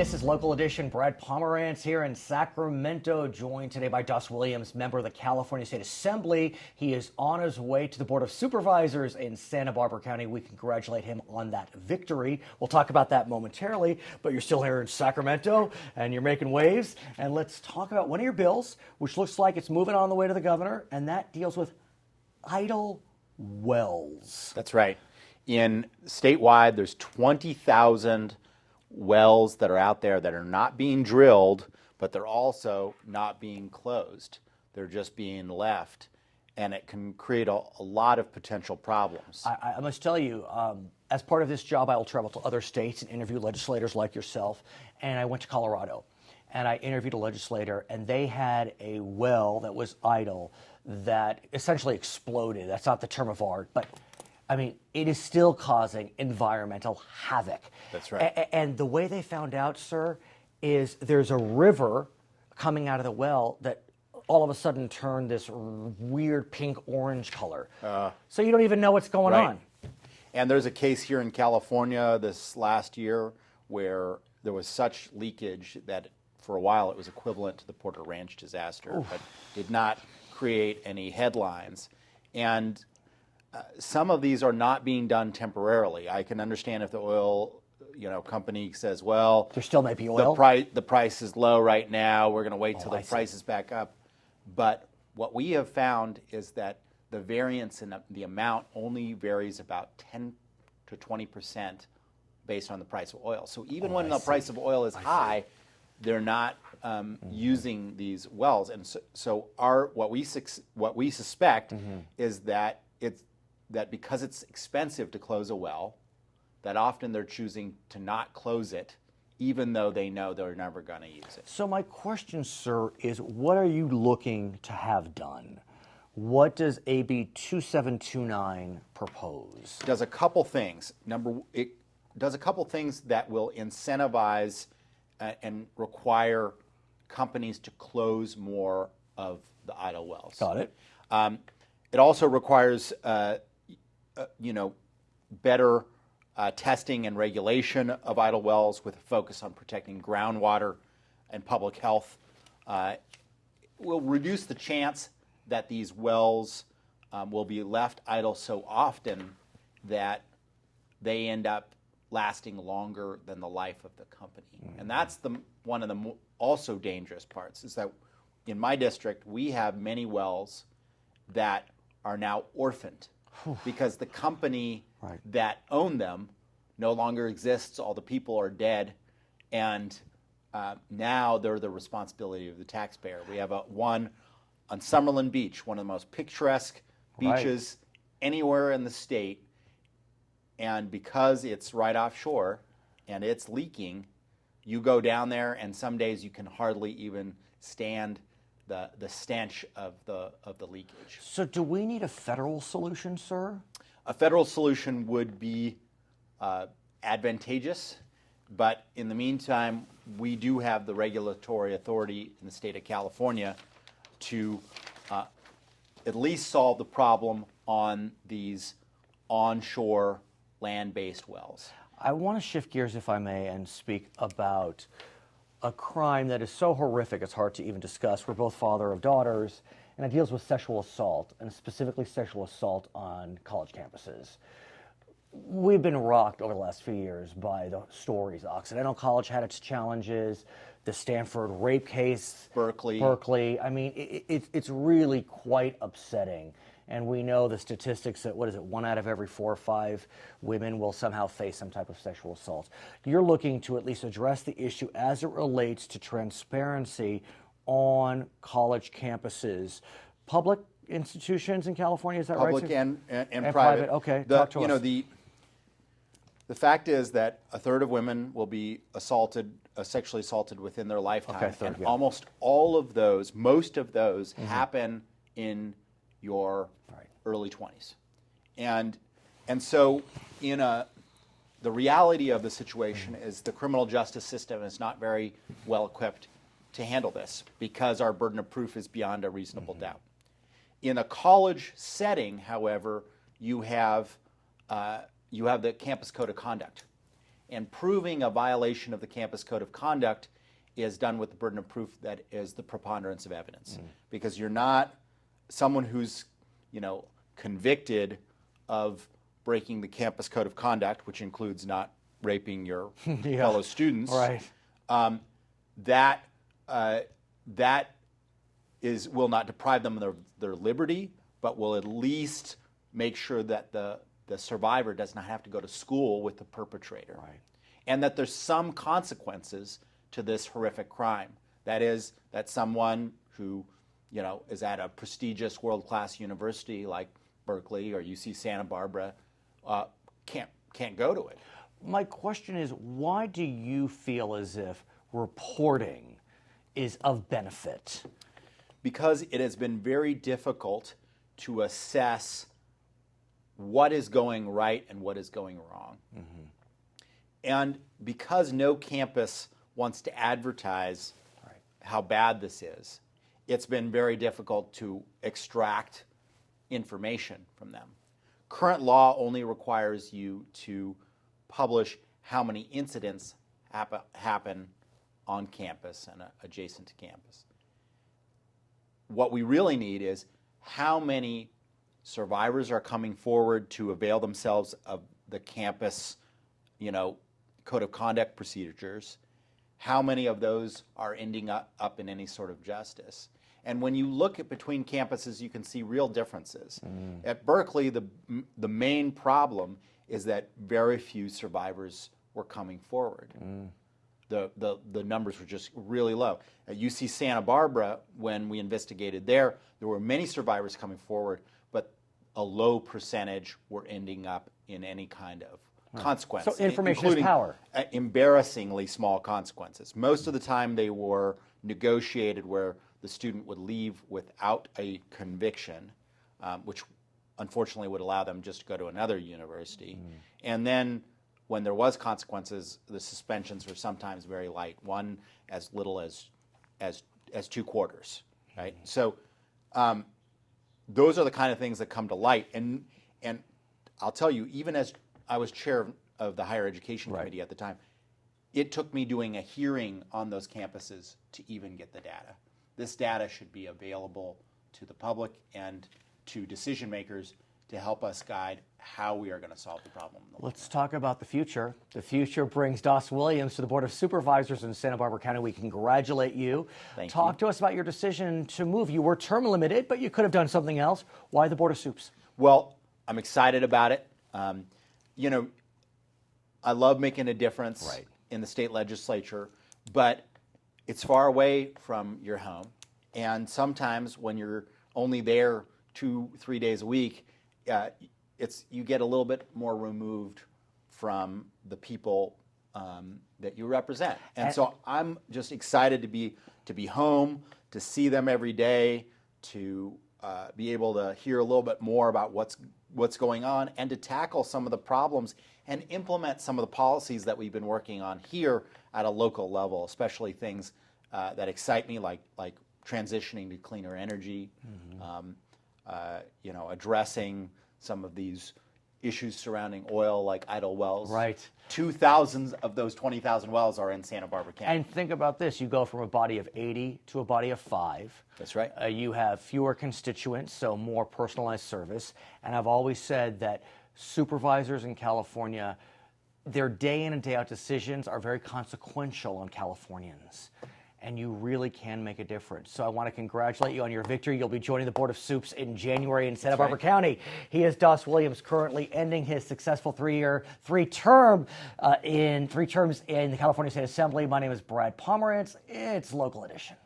This is Local Edition. Brad Pomerance here in Sacramento, joined today by Dust Williams, member of the California State Assembly. He is on his way to the Board of Supervisors in Santa Barbara County. We congratulate him on that victory. We'll talk about that momentarily, but you're still here in Sacramento and you're making waves. And let's talk about one of your bills, which looks like it's moving on the way to the governor, and that deals with idle wells. That's right. In statewide, there's 20,000 wells that are out there that are not being drilled, but they're also not being closed. They're just being left, and it can create a lot of potential problems. I must tell you, as part of this job, I will travel to other states and interview legislators like yourself, and I went to Colorado, and I interviewed a legislator, and they had a well that was idle that essentially exploded. That's not the term of art, but I mean, it is still causing environmental havoc. That's right. And the way they found out, sir, is there's a river coming out of the well that all of a sudden turned this weird pink-orange color. So you don't even know what's going on. And there's a case here in California this last year where there was such leakage that for a while it was equivalent to the Porter Ranch disaster, but did not create any headlines. And some of these are not being done temporarily. I can understand if the oil, company says, well, there still might be oil. The price is low right now. We're going to wait till the price is back up. But what we have found is that the variance in the amount only varies about 10 to 20% based on the price of oil. So even when the price of oil is high, they're not using these wells. And so what we suspect is that that because it's expensive to close a well, that often they're choosing to not close it, even though they know they're never going to use it. So my question, sir, is what are you looking to have done? What does AB 2729 propose? It does a couple things. It does a couple things that will incentivize and require companies to close more of the idle wells. Got it. It also requires better testing and regulation of idle wells with a focus on protecting groundwater and public health. Will reduce the chance that these wells will be left idle so often that they end up lasting longer than the life of the company. And that's one of the also dangerous parts, is that in my district we have many wells that are now orphaned because the company that owned them no longer exists. All the people are dead, and now they're the responsibility of the taxpayer. We have one on Summerlin Beach, one of the most picturesque beaches anywhere in the state, and because it's right offshore and it's leaking, you go down there and some days you can hardly even stand the stench of the leakage. So do we need a federal solution, sir? A federal solution would be advantageous, but in the meantime, we do have the regulatory authority in the state of California to at least solve the problem on these onshore land-based wells. I want to shift gears, if I may, and speak about a crime that is so horrific it's hard to even discuss. We're both father of daughters, and it deals with sexual assault, and specifically sexual assault on college campuses. We've been rocked over the last few years by the stories. Occidental College had its challenges, the Stanford rape case, Berkeley. I mean, it's really quite upsetting. And we know the statistics that, 1 out of every 4 or 5 women will somehow face some type of sexual assault. You're looking to at least address the issue as it relates to transparency on college campuses. Public institutions in California, is that right? Public and private. Okay, talk to us. The fact is that a third of women will be sexually assaulted within their lifetime. Okay, almost all of those, most of those happen in your early 20s. And so the reality of the situation is the criminal justice system is not very well equipped to handle this because our burden of proof is beyond a reasonable doubt. In a college setting, however, you have the campus code of conduct. And proving a violation of the campus code of conduct is done with the burden of proof that is the preponderance of evidence. Because you're not someone who's, convicted of breaking the campus code of conduct, which includes not raping your fellow students. Right. That will not deprive them of their liberty, but will at least make sure that the survivor does not have to go to school with the perpetrator. Right. And that there's some consequences to this horrific crime. That is, that someone who, is at a prestigious world-class university like Berkeley or UC Santa Barbara can't go to it. My question is, why do you feel as if reporting is of benefit? Because it has been very difficult to assess what is going right and what is going wrong. And because no campus wants to advertise how bad this is, it's been very difficult to extract information from them. Current law only requires you to publish how many incidents happen on campus and adjacent to campus. What we really need is how many survivors are coming forward to avail themselves of the campus, code of conduct procedures. How many of those are ending up in any sort of justice? And when you look at between campuses, you can see real differences. At Berkeley, the main problem is that very few survivors were coming forward. The numbers were just really low. At UC Santa Barbara, when we investigated there were many survivors coming forward, but a low percentage were ending up in any kind of consequence. So information is power. Embarrassingly small consequences. Most of the time they were negotiated where the student would leave without a conviction, which unfortunately would allow them just to go to another university. And then when there was consequences, the suspensions were sometimes very light, one as little as 2 quarters, right? So those are the kind of things that come to light. And I'll tell you, even as I was chair of the higher education committee at the time, it took me doing a hearing on those campuses to even get the data. This data should be available to the public and to decision makers to help us guide how we are going to solve the problem. Let's talk about the future. The future brings Doss Williams to the Board of Supervisors in Santa Barbara County. We congratulate you. Talk to us about your decision to move. You were term limited, but you could have done something else. Why the Board of Supes? Well, I'm excited about it. I love making a difference in the state legislature, but it's far away from your home. And sometimes when you're only there 2-3 days a week, you get a little bit more removed from the people that you represent. And so I'm just excited to be home, to see them every day, to be able to hear a little bit more about what's going on, and to tackle some of the problems and implement some of the policies that we've been working on here at a local level, especially things that excite me, like transitioning to cleaner energy, addressing some of these issues surrounding oil, like idle wells. 2,000 of those 20,000 wells are in Santa Barbara County. And think about this. You go from a body of 80 to a body of 5. That's right. You have fewer constituents, so more personalized service. And I've always said that supervisors in California, their day in and day out decisions are very consequential on Californians. And you really can make a difference. So I want to congratulate you on your victory. You'll be joining the Board of Supes in January in Santa Barbara County. He is Doss Williams, currently ending his successful three terms in the California State Assembly. My name is Brad Pomerance. It's Local Edition.